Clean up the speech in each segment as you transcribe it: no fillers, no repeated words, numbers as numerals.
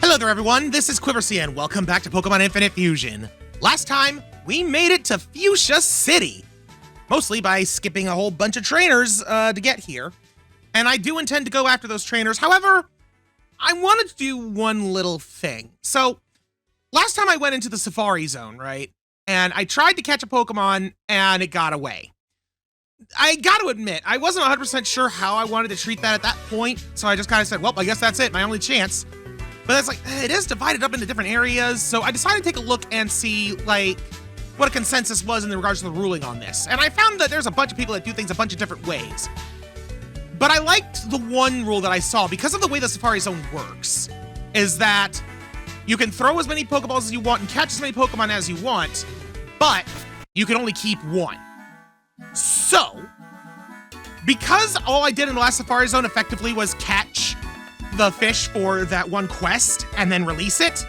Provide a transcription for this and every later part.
Hello there, everyone. This is Quiversee, and welcome back to Pokemon Infinite Fusion. Last time, we made it to Fuschia City, mostly by skipping a whole bunch of trainers to get here. And I do intend to go after those trainers. However, I wanted to do one little thing. So, last time I went into the Safari Zone, right? And I tried to catch a Pokemon, and it got away. I got to admit, I wasn't 100% sure how I wanted to treat that at that point, so I just kind of said, well, I guess that's it, my only chance. But it's like, it is divided up into different areas, so I decided to take a look and see, like, what a consensus was in regards to the ruling on this. And I found that there's a bunch of people that do things a bunch of different ways. But I liked the one rule that I saw, because of the way the Safari Zone works, is that you can throw as many Pokeballs as you want and catch as many Pokemon as you want, but you can only keep one. So, because all I did in the last Safari Zone effectively was catch the fish for that one quest and then release it,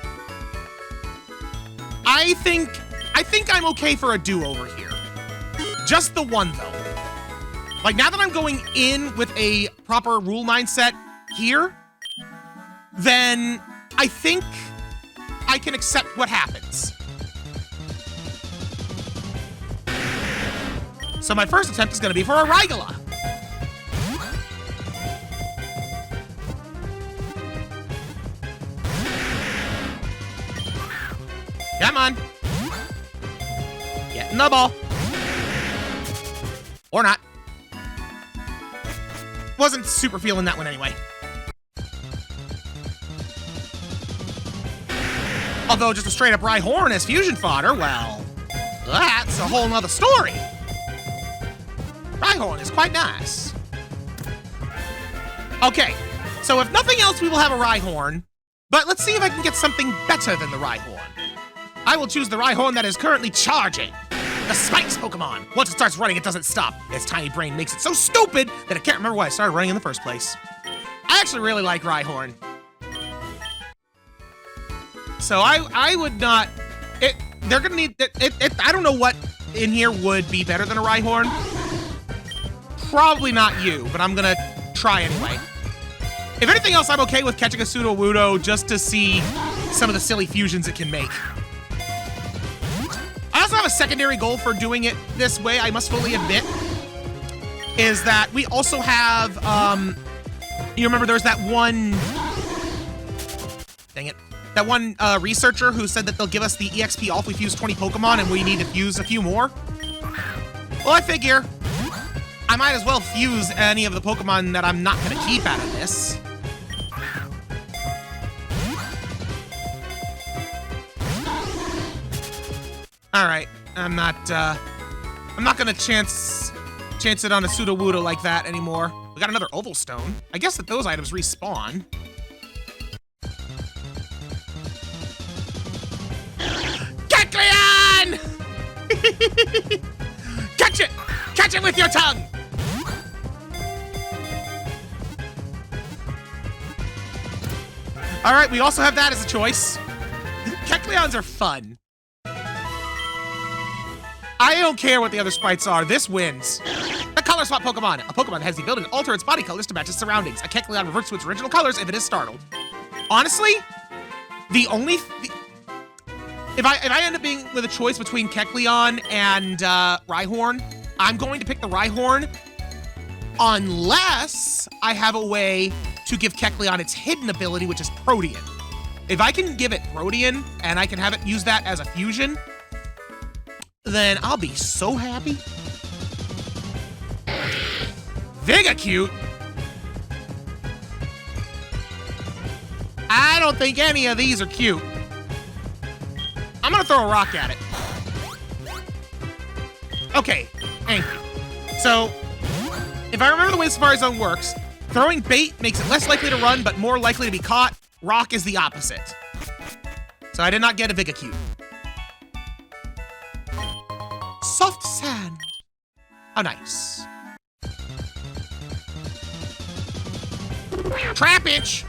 I think I'm okay for a do-over here. Just the one, though. Like, now that I'm going in with a proper rule mindset here, then I think I can accept what happens. So my first attempt is going to be for a Rygala. Come on. Get in the ball. Or not. Wasn't super feeling that one anyway. Although just a straight up Rhyhorn as fusion fodder, well, that's a whole nother story. Rhyhorn is quite nice. Okay, so if nothing else, we will have a Rhyhorn, but let's see if I can get something better than the Rhyhorn. I will choose the Rhyhorn that is currently charging. The Spikes Pokemon. Once it starts running, it doesn't stop. Its tiny brain makes it so stupid that it can't remember why I started running in the first place. I actually really like Rhyhorn. So I would not... They're gonna need... I don't know what in here would be better than a Rhyhorn. Probably not you, but I'm gonna try anyway. If anything else, I'm okay with catching a Sudowoodo just to see some of the silly fusions it can make. I also have a secondary goal for doing it this way, I must fully admit, is that we also have, you remember there's that one, dang it, that one researcher who said that they'll give us the EXP off if we fuse 20 Pokemon and we need to fuse a few more? Well, I figure I might as well fuse any of the Pokemon that I'm not going to keep out of this. All right, I'm not gonna chance it on a Sudowoodo like that anymore. We got another Oval Stone. I guess that those items respawn. Kecleon! Catch it! Catch it with your tongue! All right, we also have that as a choice. Kecleons are fun. I don't care what the other sprites are. This wins. A Color Swap Pokemon. A Pokemon has the ability to alter its body colors to match its surroundings. A Kecleon reverts to its original colors if it is startled. Honestly, if I end up being with a choice between Kecleon and Rhyhorn, I'm going to pick the Rhyhorn unless I have a way to give Kecleon its hidden ability, which is Protean. If I can give it Protean and I can have it use that as a fusion, then I'll be so happy. Vigacute? I don't think any of these are cute. I'm gonna throw a rock at it. Okay, thank you. So, if I remember the way Safari Zone works, throwing bait makes it less likely to run, but more likely to be caught. Rock is the opposite. So I did not get a Vigacute. Soft sand. How nice. Trapinch!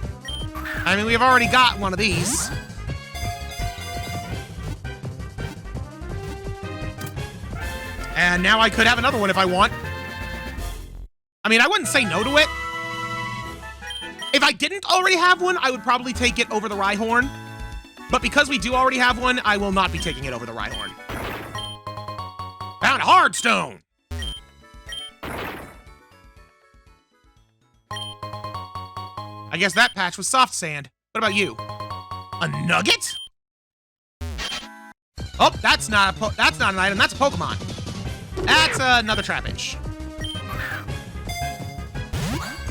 I mean, we've already got one of these. And now I could have another one if I want. I mean, I wouldn't say no to it. If I I didn't already have one, I would probably take it over the Rhyhorn. But because we do already have one, I will not be taking it over the Rhyhorn. Found a hard stone! I guess that patch was soft sand. What about you? A nugget? Oh, that's not an item, that's a Pokemon. That's another Trapinch.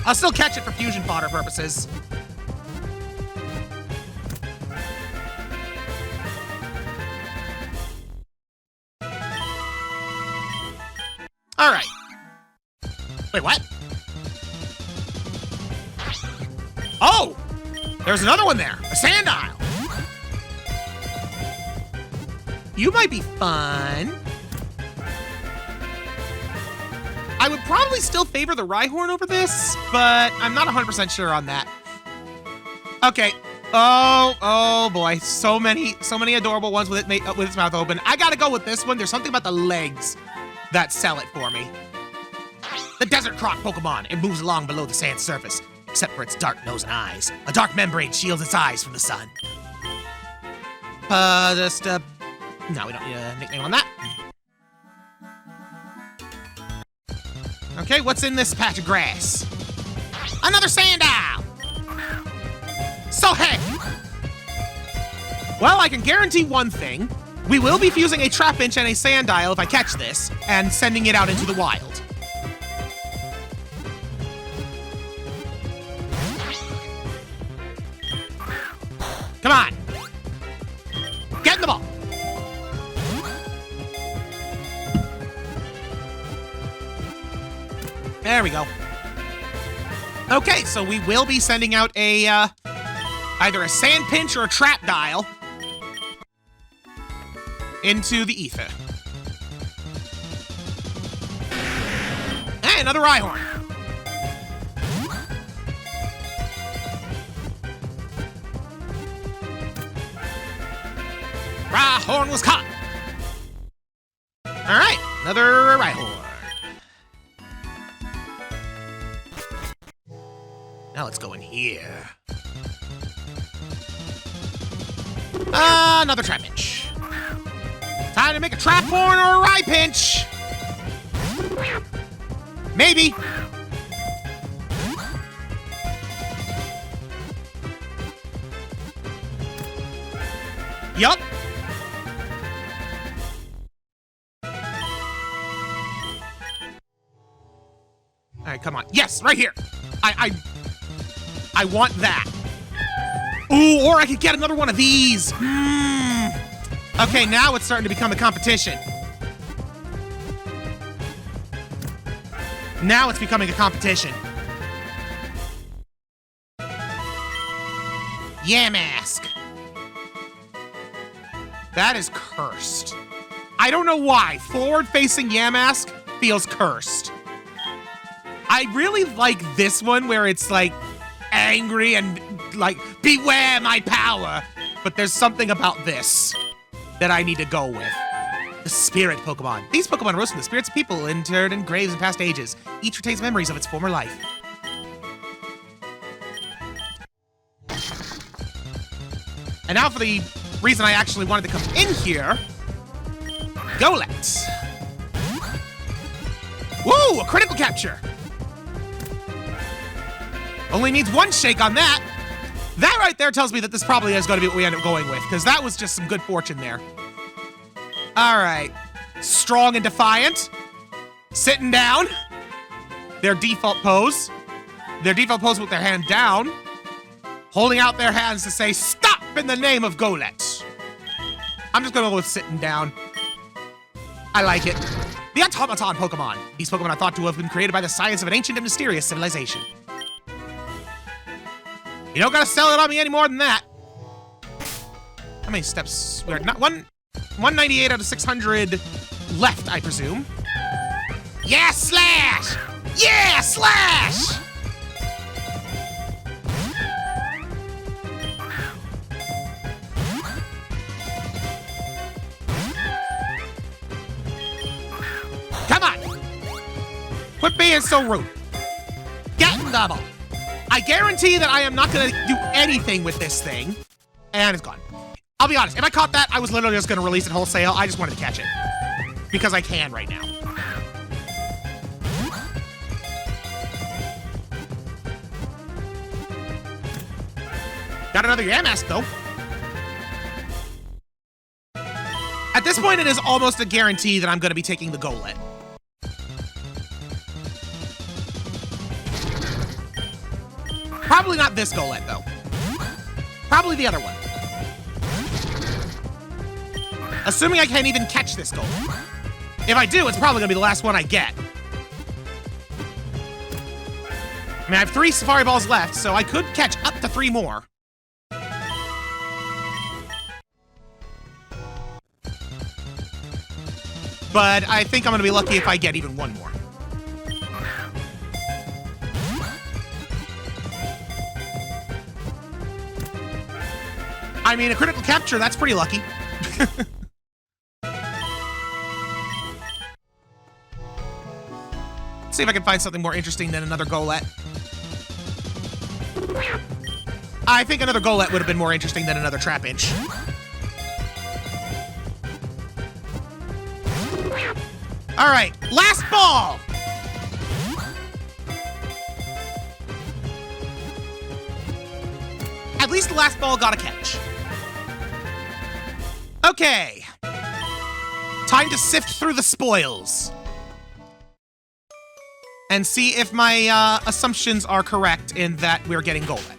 I'll still catch it for fusion fodder purposes. All right. Wait, what? Oh! There's another one there. A Sandile. You might be fun. I would probably still favor the Rhyhorn over this, but I'm not 100% sure on that. Okay. Oh boy. So many adorable ones with its mouth open. I gotta go with this one. There's something about the legs that sell it for me. The Desert Croc Pokemon. It moves along below the sand surface, except for its dark nose and eyes. A dark membrane shields its eyes from the sun. No, we don't need a nickname on that. Okay, what's in this patch of grass? Another Sandile! So heavy! Well, I can guarantee one thing. We will be fusing a Trapinch and a Sandile if I catch this, and sending it out into the wild. Come on! Get in the ball! There we go. Okay, so we will be sending out a, either a Sandpinch or a Trapdial into the ether. Hey, another Rhyhorn. Rhyhorn was caught. All right, another Rhyhorn. Now let's go in here. Another Trapinch. Time to make a Traphorn or a Rhypinch. Maybe. Yup. All right, come on. Yes, right here. I want that. Ooh, or I could get another one of these. Okay, now it's starting to become a competition. Now it's becoming a competition. Yamask. That is cursed. I don't know why. Forward-facing Yamask feels cursed. I really like this one where it's like angry and like, beware my power. But there's something about this that I need to go with. The spirit Pokemon. These Pokemon rose from the spirits of people interred in graves in past ages. Each retains memories of its former life. And now for the reason I actually wanted to come in here. Golett. Woo! A critical capture! Only needs one shake on that. That right there tells me that this probably is going to be what we end up going with, because that was just some good fortune there. All right. Strong and defiant. Sitting down. Their default pose. Their default pose with their hand down. Holding out their hands to say, stop in the name of Golett. I'm just going to go with sitting down. I like it. The Automaton Pokemon. These Pokemon are thought to have been created by the science of an ancient and mysterious civilization. You don't gotta sell it on me any more than that. How many steps? We're not 198 out of 600 left, I presume. Yeah, slash! Yeah, slash! Come on! Quit being so rude. Get in double. I I guarantee that I am not going to do anything with this thing. And it's gone. I'll be honest, if I caught that, I was literally just going to release it wholesale. I just wanted to catch it. Because I can right now. Got another Yamask, though. At this point, it is almost a guarantee that I'm going to be taking the Golett. Probably not this Golett, though. Probably the other one. Assuming I can't even catch this Golett. If I do, it's probably going to be the last one I get. I mean, I have 3 Safari Balls left, so I could catch up to 3 more. But I think I'm going to be lucky if I get even 1 more. I mean, a critical capture, that's pretty lucky. Let's see if I can find something more interesting than another Golett. I think another Golett would have been more interesting than another Trapinch. All right, last ball. At least the last ball got a catch. Okay. Time to sift through the spoils. And see if my assumptions are correct in that we're getting Golett.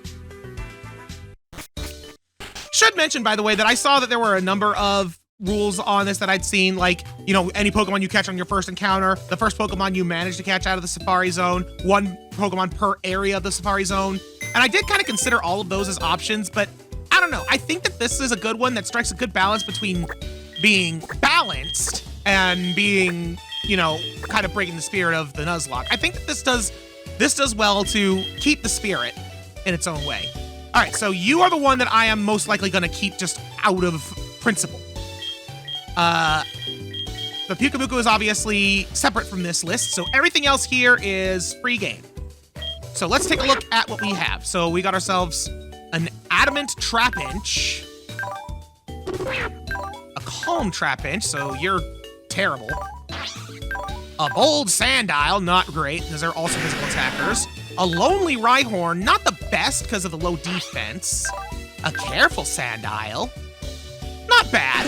Should mention, by the way, that I saw that there were a number of rules on this that I'd seen, like, you know, any Pokemon you catch on your first encounter, the first Pokemon you manage to catch out of the Safari Zone, 1 Pokemon per area of the Safari Zone. And I did kind of consider all of those as options, but I don't know. I think that this is a good one that strikes a good balance between being balanced and being, you know, kind of breaking the spirit of the Nuzlocke. I think that this does well to keep the spirit in its own way. All right, so you are the one that I am most likely going to keep just out of principle. The Pukabuku is obviously separate from this list, so everything else here is free game. So let's take a look at what we have. So we got ourselves an Adamant Trapinch, a Calm Trapinch, so you're terrible. A Bold Sandile, not great, because they're also physical attackers. A Lonely Rhyhorn, not the best because of the low defense. A Careful Sandile, not bad.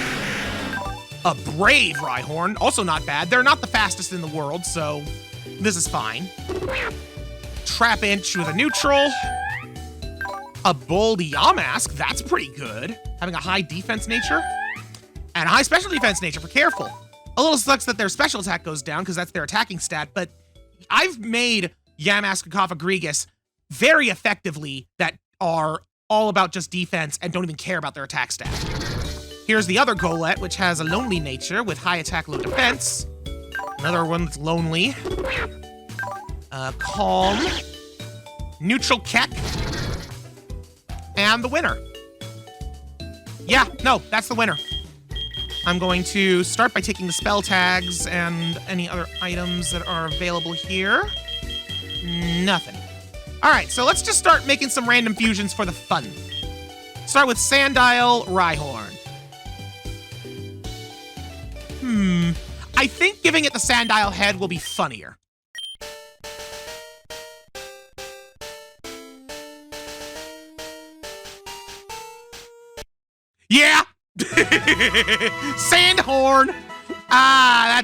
A Brave Rhyhorn, also not bad. They're not the fastest in the world, so this is fine. Trapinch with a neutral. A Bold Yamask, that's pretty good. Having a high defense nature. And a high special defense nature for Careful. A little sucks that their special attack goes down because that's their attacking stat, but I've made Yamask and Kofagrigus very effectively that are all about just defense and don't even care about their attack stat. Here's the other Golett, which has a lonely nature with high attack, low defense. Another one that's lonely. Calm. Neutral Keck. And the winner. Yeah, no, that's the winner. I'm going to start by taking the spell tags and any other items that are available here. Nothing. All right, so let's just start making some random fusions for the fun. Start with Sandile, Rhyhorn. I think giving it the Sandile head will be funnier. Yeah! Sandhorn! Ah,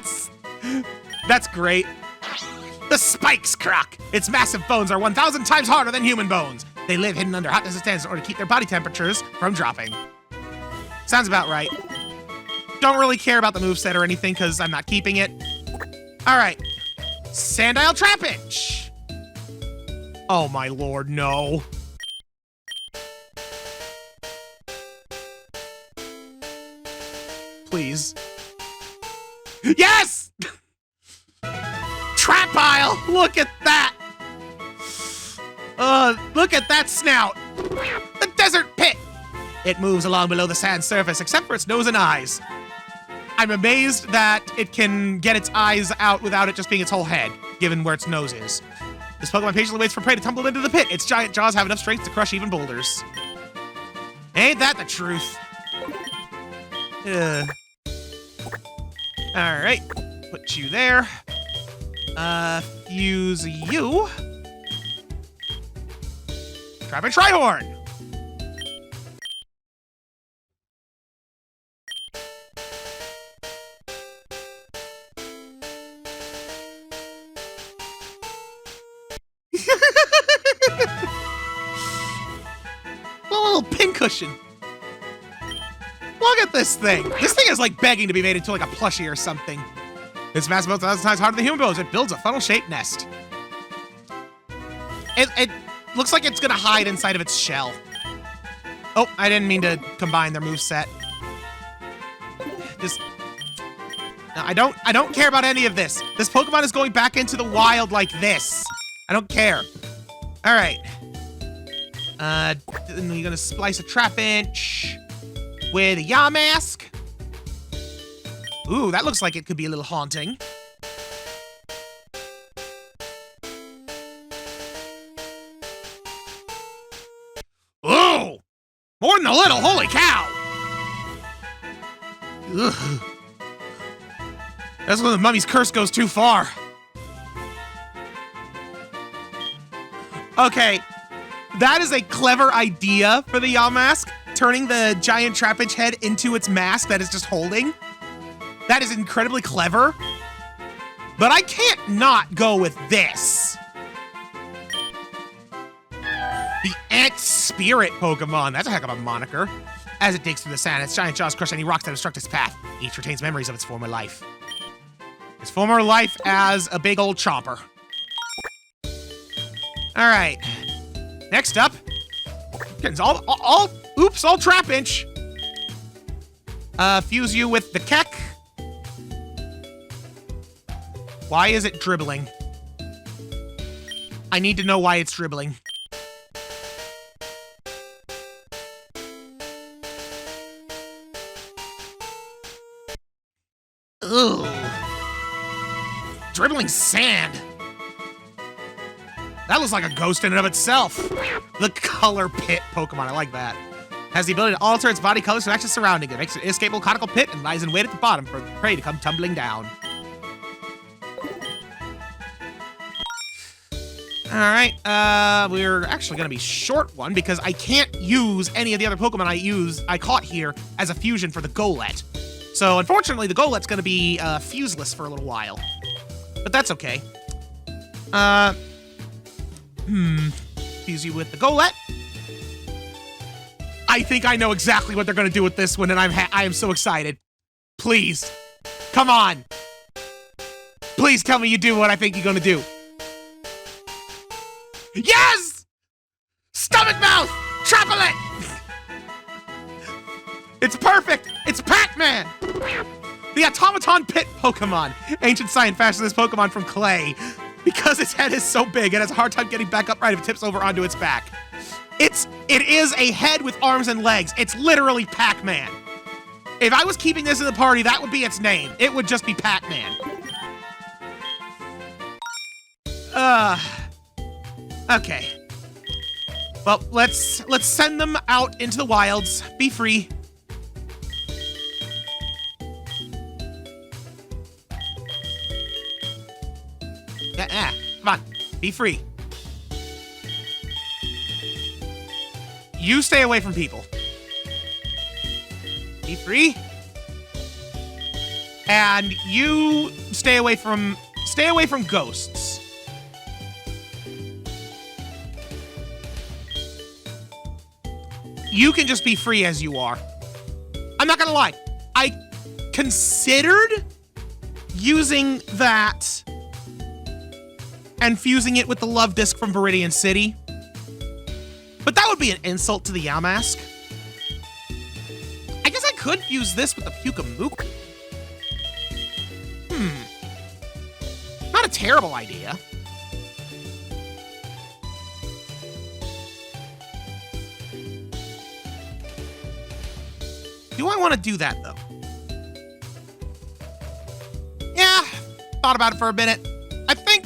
that's great. The Spikes Croc. Its massive bones are 1,000 times harder than human bones. They live hidden under hot resistance in order to keep their body temperatures from dropping. Sounds about right. Don't really care about the moveset or anything because I'm not keeping it. All right. Sandile Trapinch. Oh my lord, no. Please. Yes! Trapile! Look at that! Look at that snout! The desert pit! It moves along below the sand surface except for its nose and eyes. I'm amazed that it can get its eyes out without it just being its whole head, given where its nose is. This Pokemon patiently waits for prey to tumble into the pit. Its giant jaws have enough strength to crush even boulders. Ain't that the truth? Alright. Put you there. Fuse you. Trap and Trihorn! A little pincushion. Look at this thing. This thing is like begging to be made into like a plushie or something. It's massive about 1,000 times harder than human bones. It builds a funnel-shaped nest. It looks like it's gonna hide inside of its shell. Oh, I didn't mean to combine their moveset. Just no, I don't care about any of this. This Pokemon is going back into the wild like this. I don't care. All right. Then you're gonna splice a Trapinch with a Yamask. Ooh, that looks like it could be a little haunting. Ooh! More than a little, holy cow! Ugh. That's when the mummy's curse goes too far. Okay, that is a clever idea for the Yamask, turning the giant Trapinch head into its mask that is just holding. That is incredibly clever, but I can't not go with this. The Ant Spirit Pokemon. That's a heck of a moniker. As it digs through the sand, its giant jaws crush any rocks that obstruct its path. Each retains memories of its former life. Its former life as a big old chomper. All right. Next up, all Trapinch. Fuse you with the Keck. Why is it dribbling? I need to know why it's dribbling. Ugh. Dribbling sand. That looks like a ghost in and of itself. The Color Pit Pokemon, I like that. Has the ability to alter its body colors to match the surrounding. It makes an inescapable conical pit and lies in wait at the bottom for the prey to come tumbling down. All right, we're actually gonna be short one because I can't use any of the other Pokemon I caught here as a fusion for the Golett. So unfortunately, the Golett's gonna be fuseless for a little while, but that's okay. Fuse you with the Golett. I think I know exactly what they're gonna do with this one, and I am so excited. Please, come on. Please tell me you do what I think you're gonna do. Yes! Stomach mouth! Traplet! It's perfect! It's Pac-Man! The Automaton Pit Pokemon. Ancient Science fashioned this Pokemon from clay. Because its head is so big, it has a hard time getting back upright if it tips over onto its back. It is a head with arms and legs. It's literally Pac-Man. If I was keeping this in the party, that would be its name. It would just be Pac-Man. Okay. Well, let's send them out into the wilds. Be free. Come on. Be free. You stay away from people. Be free. And you stay away from ghosts. You can just be free as you are. I'm not gonna lie. I considered using that and fusing it with the Love Disc from Viridian City. But that would be an insult to the Yamask. I guess I could fuse this with the Pukamuku. Not a terrible idea. Do I want to do that, though? Yeah, thought about it for a minute. I think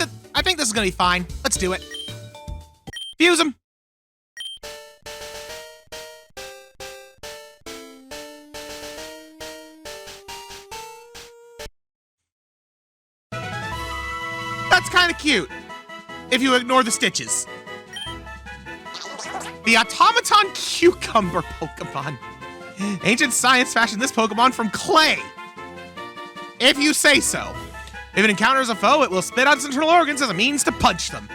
this is gonna be fine. Let's let's do it. Fuse him. That's kind of cute, if you ignore the stitches. The Automaton Cucumber Pokemon. Ancient science fashioned this Pokemon from clay. If you say so. If it encounters a foe, it will spit out its internal organs as a means to punch them.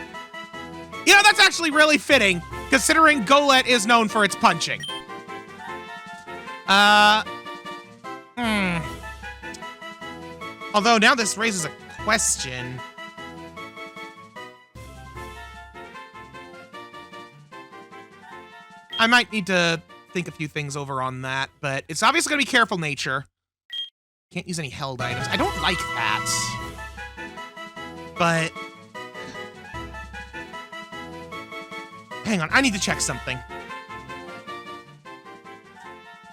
You know, that's actually really fitting, considering Golett is known for its punching. Although now this raises a question. I might need to think a few things over on that, but it's obviously going to be careful nature. Can't use any held items. I don't like that. But... hang on, I need to check something.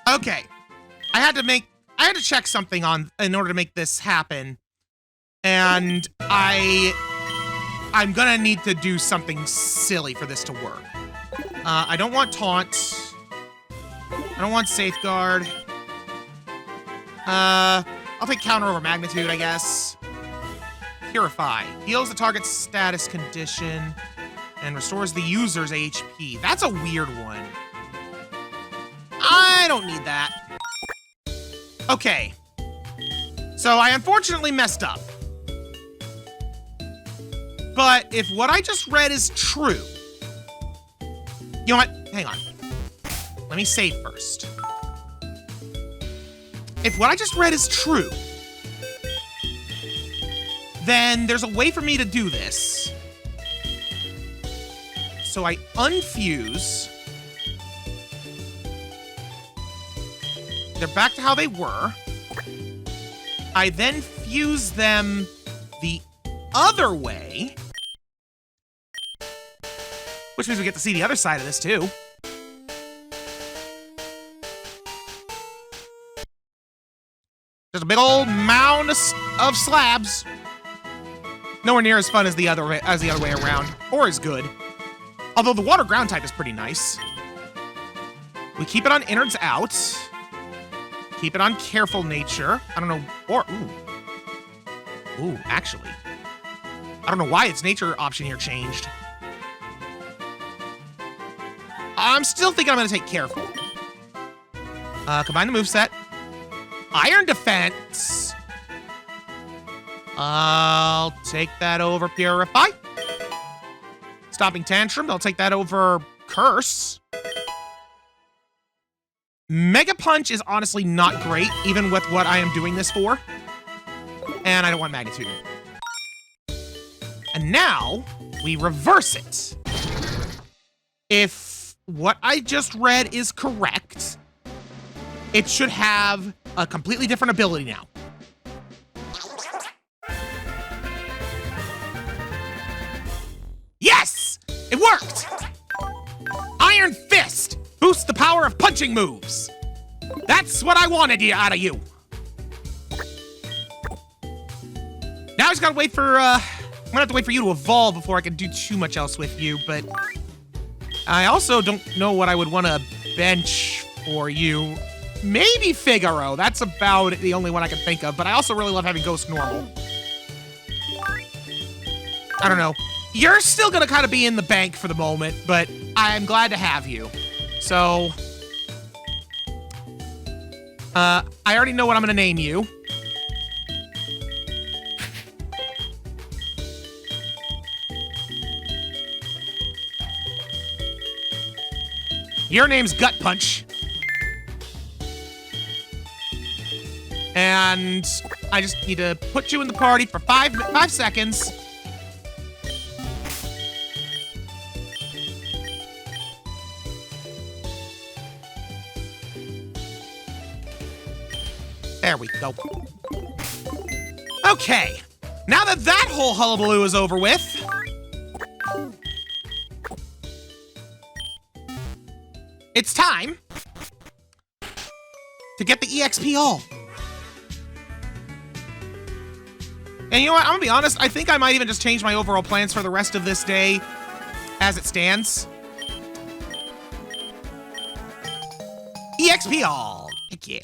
Okay. I had to check something in order to make this happen. And I'm gonna need to do something silly for this to work. I don't want taunt. I don't want safeguard. I'll take counter over magnitude, I guess. Purify. Heals the target's status condition and restores the user's HP. That's a weird one. I don't need that. Okay. So I unfortunately messed up. But if what I just read is true... you know what? Hang on. Let me save first. If what I just read is true, then there's a way for me to do this. So I unfuse. They're back to how they were. I then fuse them the other way. Which means we get to see the other side of this, too. There's a big old mound of slabs. Nowhere near as fun as the other way around, or as good. Although the water ground type is pretty nice. We keep it on innards out. Keep it on careful nature. I don't know, or ooh, actually, I don't know why its nature option here changed. I'm still thinking I'm gonna take careful. Combine the moveset. Iron defense. I'll take that over purify. Stopping tantrum. I'll take that over curse. Mega punch is honestly not great, even with what I am doing this for. And I don't want magnitude. And now we reverse it. If what I just read is correct, it should have a completely different ability now. Yes! It worked! Iron Fist! Boosts the power of punching moves! That's what I wanted out of you! Now I just gotta wait for, I'm gonna have to wait for you to evolve before I can do too much else with you, but... I also don't know what I would want to bench for you. Maybe Figaro. That's about the only one I can think of, but I also really love having Ghost normal. I don't know. You're still gonna kind of be in the bank for the moment, but I'm glad to have you. So... I already know what I'm gonna name you. Your name's Gut Punch. And I just need to put you in the party for 5 seconds. There we go. Okay. Now that that whole hullabaloo is over with, it's time to get the EXP all. And you know what? I'm gonna be honest. I think I might even just change my overall plans for the rest of this day as it stands. EXP all. Heck yeah.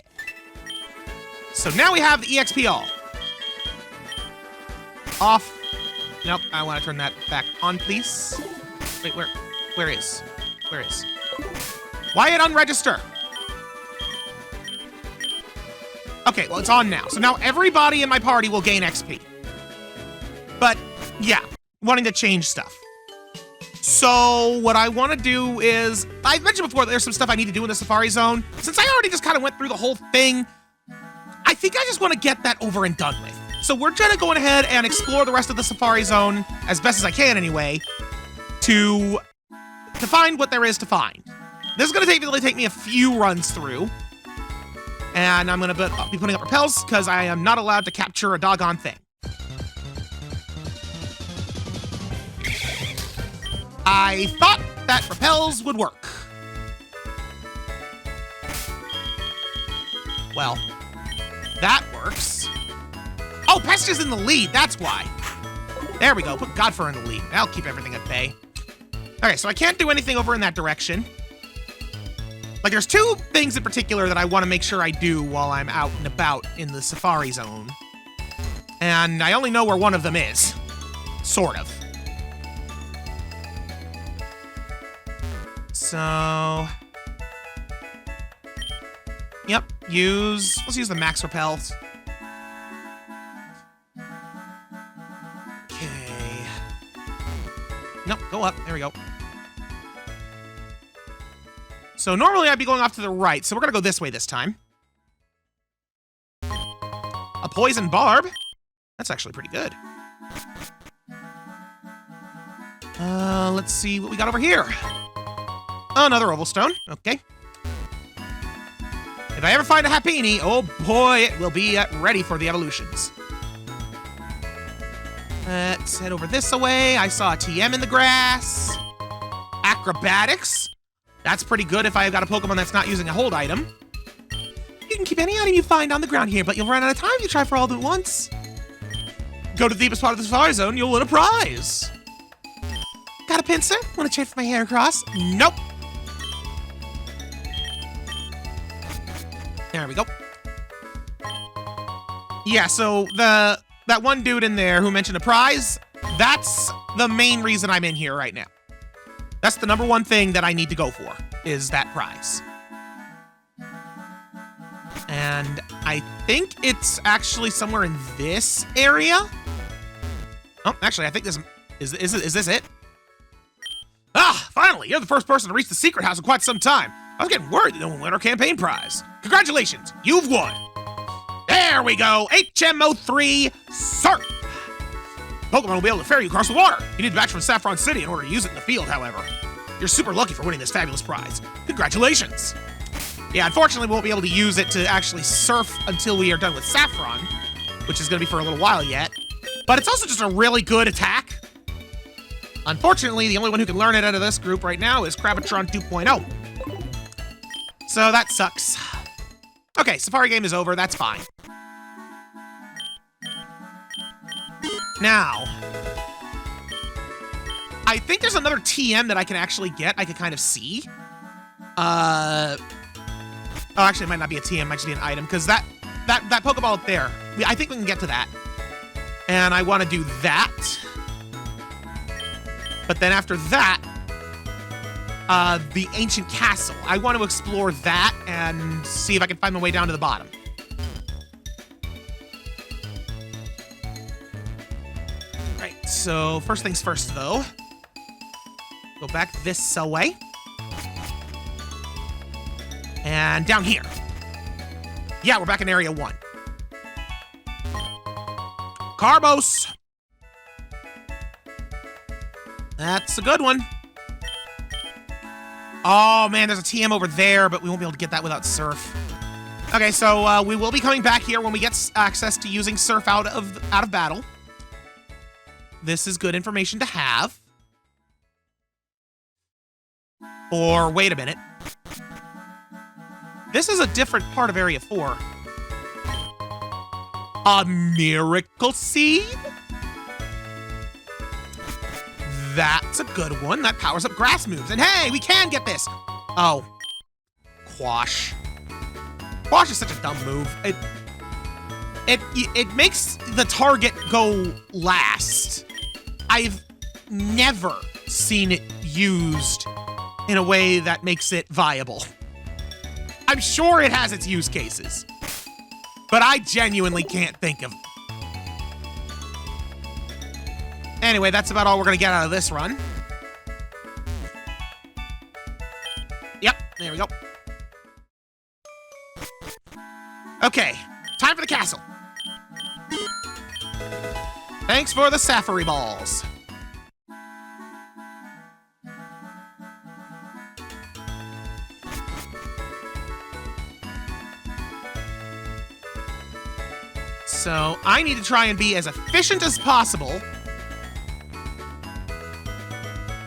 So now we have the EXP all. Off. Nope, I want to turn that back on, please. Wait, where is? Why it unregister? Okay, well, it's on now. So now everybody in my party will gain XP. But, yeah, wanting to change stuff. So what I want to do is, I mentioned before there's some stuff I need to do in the Safari Zone. Since I already just kind of went through the whole thing, I think I just want to get that over and done with. So we're trying to go ahead and explore the rest of the Safari Zone, as best as I can anyway, to find what there is to find. This is going to really take me a few runs through. And I'm going to be putting up repels, because I am not allowed to capture a doggone thing. I thought that repels would work. Well, that works. Oh, Pest is in the lead, that's why. There we go, put Godfur in the lead. That'll keep everything at bay. Okay, so I can't do anything over in that direction. Like, there's two things in particular that I want to make sure I do while I'm out and about in the Safari Zone. And I only know where one of them is. Sort of. So... Yep, let's use the max repels. Okay. Nope, go up, there we go. So normally I'd be going off to the right, so we're gonna go this way this time. A poison barb? That's actually pretty good. Let's see what we got over here. Another oval stone, okay. If I ever find a Happini, oh boy, it will be ready for the evolutions. Let's head over this way. I saw a TM in the grass. Acrobatics. That's pretty good if I've got a Pokemon that's not using a hold item. You can keep any item you find on the ground here, but you'll run out of time if you try for all of it at once. Go to the deepest part of the Safari Zone, you'll win a prize. Got a pincer? Want to chase my hair across? Nope. There we go. Yeah, so that one dude in there who mentioned a prize, that's the main reason I'm in here right now. That's the number one thing that I need to go for, is that prize. And I think it's actually somewhere in this area. Oh, actually, I think this is this it? Ah, finally, you're the first person to reach the secret house in quite some time. I was getting worried that no one won our campaign prize. Congratulations, you've won. There we go, HMO3 Surf. Pokemon will be able to ferry you across the water. You need to batch from Saffron City in order to use it in the field, however. You're super lucky for winning this fabulous prize. Congratulations. Yeah, unfortunately, we won't be able to use it to actually surf until we are done with Saffron, which is going to be for a little while yet. But it's also just a really good attack. Unfortunately, the only one who can learn it out of this group right now is Crabitron 2.0. So that sucks. Okay, Safari game is over. That's fine. Now, I think there's another TM that I can actually get. I can kind of see. Oh, actually, it might not be a TM. It might just be an item, because that Pokeball up there, I think we can get to that. And I want to do that. But then after that, the Ancient Castle. I want to explore that and see if I can find my way down to the bottom. Right, so first things first, though. Go back this way. And down here. Yeah, we're back in Area 1. Carbos! That's a good one. Oh, man, there's a TM over there, but we won't be able to get that without Surf. Okay, so we will be coming back here when we get access to using Surf out of battle. This is good information to have. Or, wait a minute. This is a different part of Area 4. A miracle seed? That's a good one. That powers up grass moves. And hey, we can get this. Oh. Quash. Quash is such a dumb move. It makes the target go last. I've never seen it used in a way that makes it viable. I'm sure it has its use cases, but I genuinely can't think of. Anyway, that's about all we're gonna get out of this run. Yep, there we go. Okay, time for the castle. Thanks for the safari balls. So I need to try and be as efficient as possible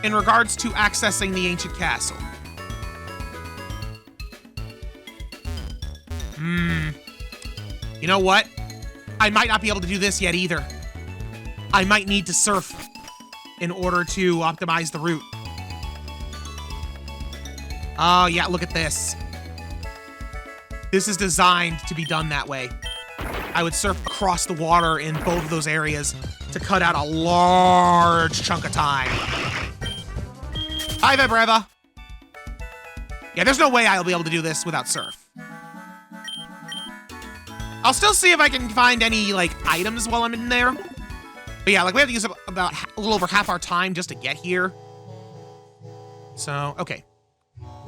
in regards to accessing the ancient castle. You know what? I might not be able to do this yet either. I might need to surf in order to optimize the route. Oh yeah, look at this. This is designed to be done that way. I would surf across the water in both of those areas to cut out a large chunk of time. Hi, Vibreva. Yeah, there's no way I'll be able to do this without surf. I'll still see if I can find any, like, items while I'm in there. But yeah, like, we have to use about a little over half our time just to get here. So, okay.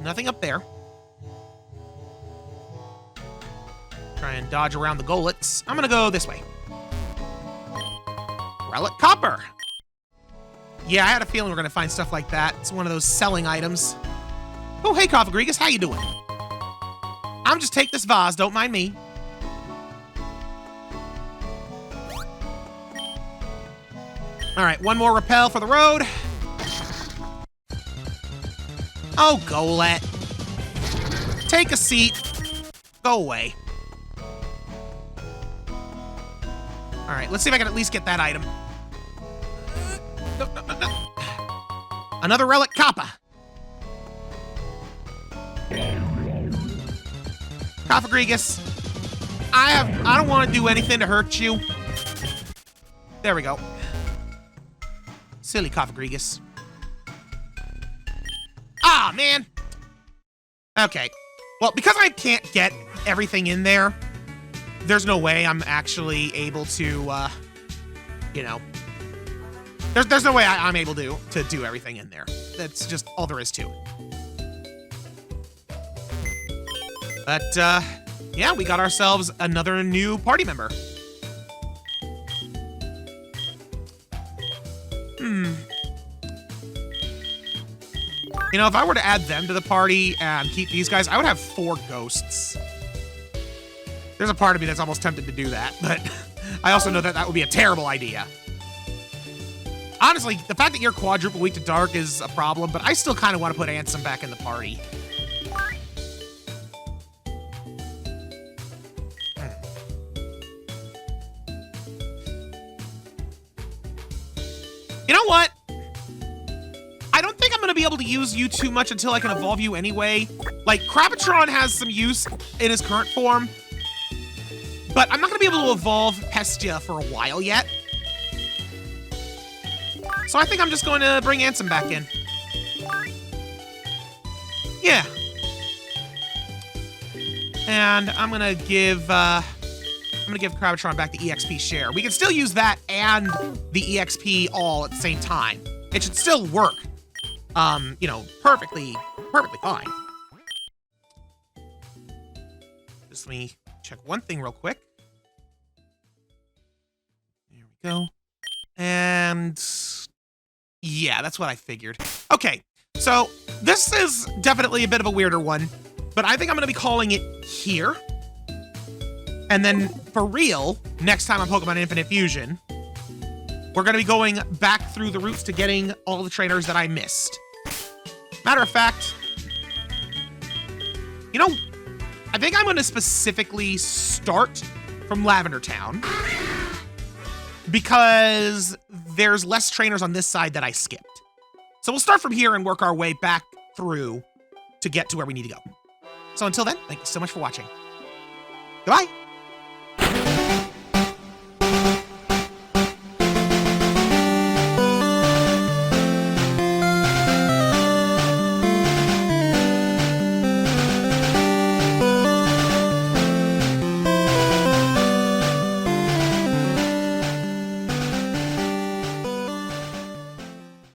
Nothing up there. Try and dodge around the gollets. I'm gonna go this way. Relic copper. Yeah, I had a feeling we're gonna find stuff like that. It's one of those selling items. Oh, hey, Quiversee, how you doing? I'm just take this vase, don't mind me. All right, one more rappel for the road. Oh, Golett. Take a seat. Go away. All right, let's see if I can at least get that item. No. Another relic kappa. Quiversee, I don't want to do anything to hurt you. There we go. Silly Quiversee. Ah, man. Okay. Well, because I can't get everything in there, there's no way I'm actually able to, you know, there's no way I'm able to do everything in there. That's just all there is to it. But, yeah, we got ourselves another new party member. You know, if I were to add them to the party and keep these guys, I would have 4 ghosts. There's a part of me that's almost tempted to do that, but I also know that that would be a terrible idea. Honestly, the fact that you're quadruple weak to dark is a problem, but I still kind of want to put Ansem back in the party. You know what? I don't think I'm going to be able to use you too much until I can evolve you anyway. Like, Crabitron has some use in his current form, but I'm not going to be able to evolve Pestia for a while yet. So I think I'm just going to bring Ansem back in. Yeah. And I'm going to give Crabitron back the EXP share. We can still use that and the EXP all at the same time. It should still work. You know, perfectly fine. Just let me check one thing real quick. There we go. And yeah, that's what I figured. Okay, so this is definitely a bit of a weirder one, but I think I'm gonna be calling it here. And then for real, next time on Pokemon Infinite Fusion, we're gonna be going back through the routes to getting all the trainers that I missed. Matter of fact, you know, I think I'm gonna specifically start from Lavender Town because there's less trainers on this side that I skipped. So we'll start from here and work our way back through to get to where we need to go. So until then, thank you so much for watching. Goodbye.